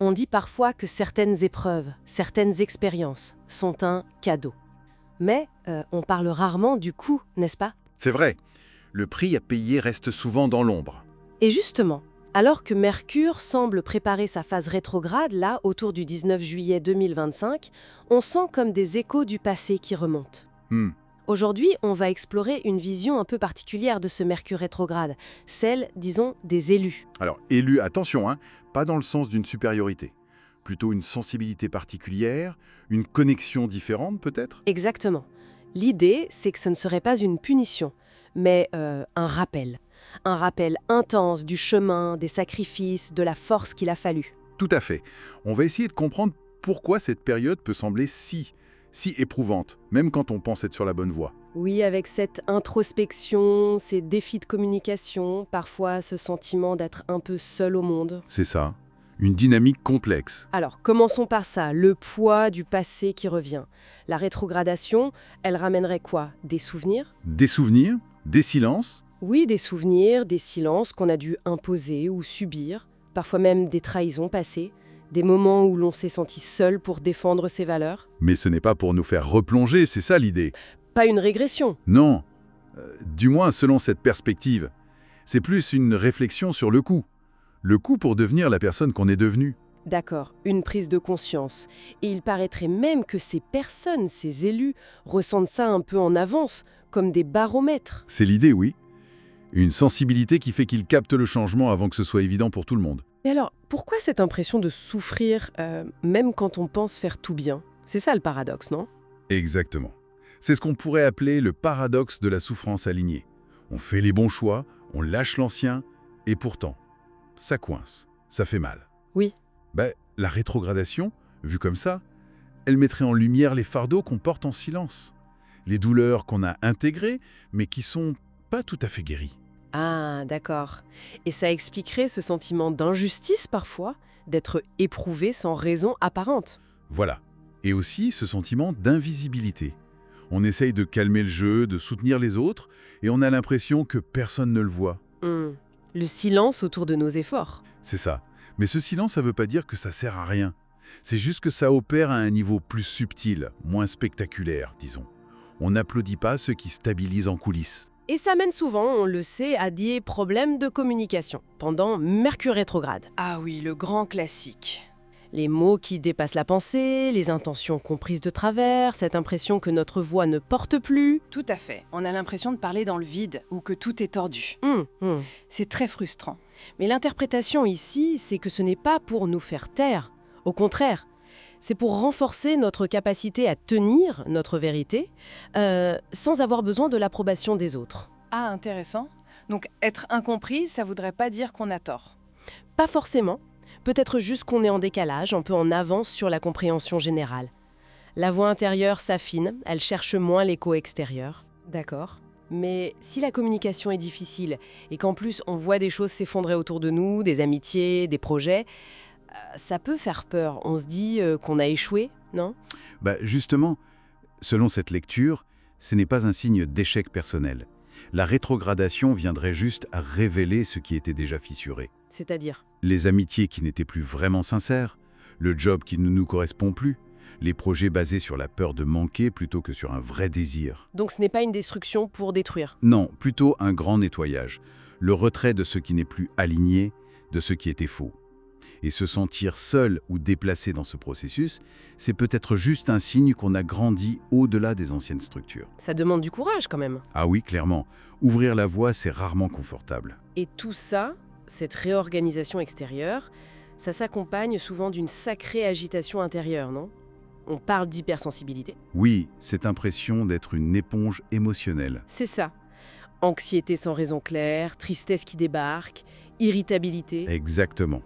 On dit parfois que certaines épreuves, certaines expériences sont un cadeau. Mais on parle rarement du coût, n'est-ce pas? C'est vrai, le prix à payer reste souvent dans l'ombre. Et justement, alors que Mercure semble préparer sa phase rétrograde, là, autour du 19 juillet 2025, on sent comme des échos du passé qui remontent. Hmm, Aujourd'hui, on va explorer une vision un peu particulière de ce Mercure rétrograde, celle, disons, des élus. Alors, élu, attention, pas dans le sens d'une supériorité. Plutôt une sensibilité particulière, une connexion différente peut-être. Exactement. L'idée, c'est que ce ne serait pas une punition, mais un rappel. Un rappel intense du chemin, des sacrifices, de la force qu'il a fallu. Tout à fait. On va essayer de comprendre pourquoi cette période peut sembler si éprouvante, même quand on pense être sur la bonne voie. Oui, avec cette introspection, ces défis de communication, parfois ce sentiment d'être un peu seul au monde. C'est ça. Une dynamique complexe. Alors, commençons par ça, le poids du passé qui revient. La rétrogradation, elle ramènerait quoi? Des souvenirs? Des souvenirs, des silences. Oui, des souvenirs, des silences qu'on a dû imposer ou subir, parfois même des trahisons passées, des moments où l'on s'est senti seul pour défendre ses valeurs. Mais ce n'est pas pour nous faire replonger, c'est ça l'idée. Pas une régression. Non, du moins selon cette perspective. C'est plus une réflexion sur le coût. Le coût pour devenir la personne qu'on est devenue. D'accord, une prise de conscience. Et il paraîtrait même que ces personnes, ces élus, ressentent ça un peu en avance, comme des baromètres. C'est l'idée, oui. Une sensibilité qui fait qu'ils captent le changement avant que ce soit évident pour tout le monde. Mais alors, pourquoi cette impression de souffrir, même quand on pense faire tout bien? C'est ça le paradoxe, non? Exactement. C'est ce qu'on pourrait appeler le paradoxe de la souffrance alignée. On fait les bons choix, on lâche l'ancien, et pourtant, ça coince, ça fait mal. Oui. La rétrogradation, vue comme ça, elle mettrait en lumière les fardeaux qu'on porte en silence. Les douleurs qu'on a intégrées, mais qui sont pas tout à fait guéries. Ah, d'accord. Et ça expliquerait ce sentiment d'injustice parfois, d'être éprouvé sans raison apparente. Voilà. Et aussi ce sentiment d'invisibilité. On essaye de calmer le jeu, de soutenir les autres, et on a l'impression que personne ne le voit. Le silence autour de nos efforts. C'est ça. Mais ce silence, ça ne veut pas dire que ça sert à rien. C'est juste que ça opère à un niveau plus subtil, moins spectaculaire, disons. On n'applaudit pas ceux qui stabilisent en coulisses. Et ça mène souvent, on le sait, à des problèmes de communication, pendant Mercure rétrograde. Ah oui, le grand classique. Les mots qui dépassent la pensée, les intentions comprises de travers, cette impression que notre voix ne porte plus. Tout à fait. On a l'impression de parler dans le vide ou que tout est tordu. C'est très frustrant. Mais l'interprétation ici, c'est que ce n'est pas pour nous faire taire. Au contraire, c'est pour renforcer notre capacité à tenir notre vérité sans avoir besoin de l'approbation des autres. Ah, intéressant. Donc être incompris, ça voudrait pas dire qu'on a tort. Pas forcément. Peut-être juste qu'on est en décalage, un peu en avance sur la compréhension générale. La voix intérieure s'affine, elle cherche moins l'écho extérieur. D'accord. Mais si la communication est difficile et qu'en plus on voit des choses s'effondrer autour de nous, des amitiés, des projets, ça peut faire peur. On se dit qu'on a échoué, non? Justement, selon cette lecture, ce n'est pas un signe d'échec personnel. La rétrogradation viendrait juste à révéler ce qui était déjà fissuré. C'est-à-dire? Les amitiés qui n'étaient plus vraiment sincères, le job qui ne nous correspond plus, les projets basés sur la peur de manquer plutôt que sur un vrai désir. Donc ce n'est pas une destruction pour détruire? Non, plutôt un grand nettoyage. Le retrait de ce qui n'est plus aligné, de ce qui était faux. Et se sentir seul ou déplacé dans ce processus, c'est peut-être juste un signe qu'on a grandi au-delà des anciennes structures. Ça demande du courage quand même. Ah oui, clairement. Ouvrir la voie, c'est rarement confortable. Et tout ça, cette réorganisation extérieure, ça s'accompagne souvent d'une sacrée agitation intérieure, non? On parle d'hypersensibilité. Oui, cette impression d'être une éponge émotionnelle. C'est ça. Anxiété sans raison claire, tristesse qui débarque, irritabilité. Exactement.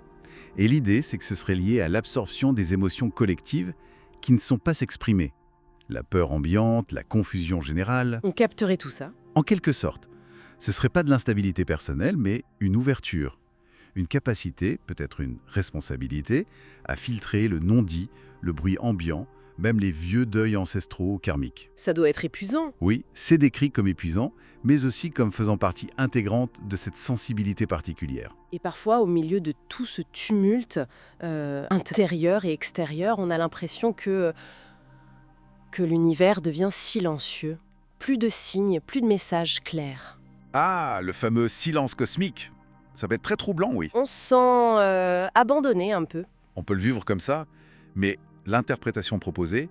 Et l'idée, c'est que ce serait lié à l'absorption des émotions collectives qui ne sont pas exprimées. La peur ambiante, la confusion générale. On capterait tout ça. En quelque sorte, ce ne serait pas de l'instabilité personnelle, mais une ouverture. Une capacité, peut-être une responsabilité, à filtrer le non-dit, le bruit ambiant, même les vieux deuils ancestraux karmiques. Ça doit être épuisant. Oui, c'est décrit comme épuisant, mais aussi comme faisant partie intégrante de cette sensibilité particulière. Et parfois, au milieu de tout ce tumulte intérieur et extérieur, on a l'impression que l'univers devient silencieux. Plus de signes, plus de messages clairs. Ah, le fameux silence cosmique. Ça peut être très troublant, oui. On se sent abandonné un peu. On peut le vivre comme ça, mais l'interprétation proposée,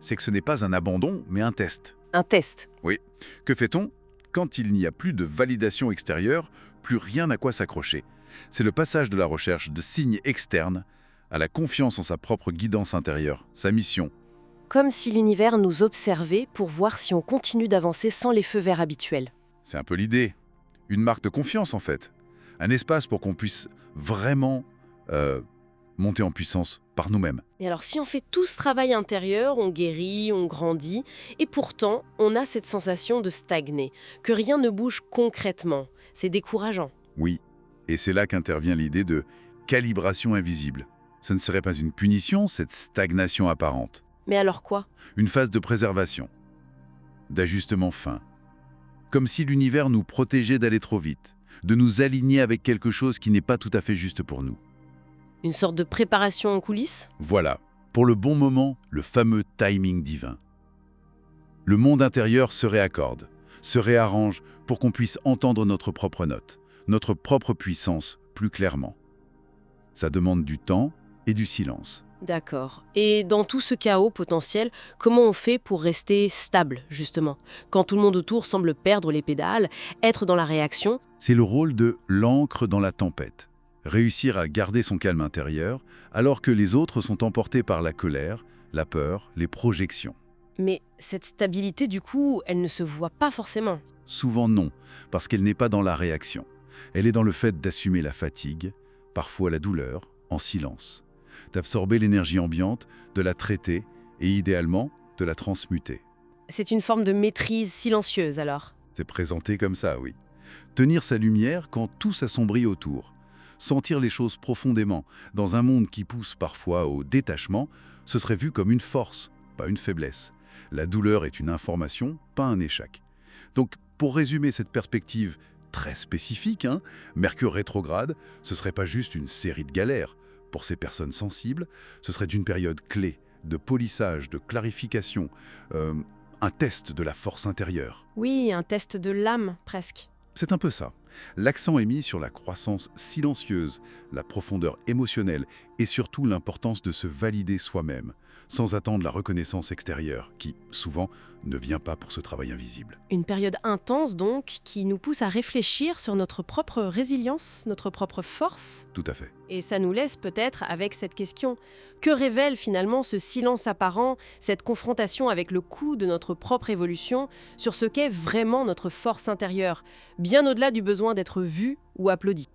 c'est que ce n'est pas un abandon, mais un test. Un test. Oui. Que fait-on quand il n'y a plus de validation extérieure, plus rien à quoi s'accrocher? C'est le passage de la recherche de signes externes à la confiance en sa propre guidance intérieure, sa mission. Comme si l'univers nous observait pour voir si on continue d'avancer sans les feux verts habituels. C'est un peu l'idée. Une marque de confiance, en fait. Un espace pour qu'on puisse vraiment monter en puissance par nous-mêmes. Et alors, si on fait tout ce travail intérieur, on guérit, on grandit, et pourtant, on a cette sensation de stagner, que rien ne bouge concrètement. C'est décourageant. Oui, et c'est là qu'intervient l'idée de calibration invisible. Ce ne serait pas une punition, cette stagnation apparente. Mais alors quoi? Une phase de préservation, d'ajustement fin. Comme si l'univers nous protégeait d'aller trop vite, de nous aligner avec quelque chose qui n'est pas tout à fait juste pour nous. Une sorte de préparation en coulisses? Voilà, pour le bon moment, le fameux timing divin. Le monde intérieur se réaccorde, se réarrange pour qu'on puisse entendre notre propre note, notre propre puissance plus clairement. Ça demande du temps et du silence. D'accord. Et dans tout ce chaos potentiel, comment on fait pour rester stable, justement? Quand tout le monde autour semble perdre les pédales, être dans la réaction? C'est le rôle de l'ancre dans la tempête. Réussir à garder son calme intérieur, alors que les autres sont emportés par la colère, la peur, les projections. Mais cette stabilité, du coup, elle ne se voit pas forcément. Souvent non, parce qu'elle n'est pas dans la réaction. Elle est dans le fait d'assumer la fatigue, parfois la douleur, en silence. D'absorber l'énergie ambiante, de la traiter et idéalement de la transmuter. C'est une forme de maîtrise silencieuse alors. C'est présenté comme ça, oui. Tenir sa lumière quand tout s'assombrit autour. Sentir les choses profondément, dans un monde qui pousse parfois au détachement, ce serait vu comme une force, pas une faiblesse. La douleur est une information, pas un échec. Donc, pour résumer cette perspective très spécifique, Mercure rétrograde, ce serait pas juste une série de galères. Pour ces personnes sensibles, ce serait une période clé de polissage, de clarification, un test de la force intérieure. Oui, un test de l'âme, presque. C'est un peu ça. L'accent est mis sur la croissance silencieuse, la profondeur émotionnelle et surtout l'importance de se valider soi-même, sans attendre la reconnaissance extérieure, qui, souvent, ne vient pas pour ce travail invisible. Une période intense, donc, qui nous pousse à réfléchir sur notre propre résilience, notre propre force. Tout à fait. Et ça nous laisse peut-être avec cette question. Que révèle finalement ce silence apparent, cette confrontation avec le coût de notre propre évolution sur ce qu'est vraiment notre force intérieure, bien au-delà du besoin d'être vu ou applaudi?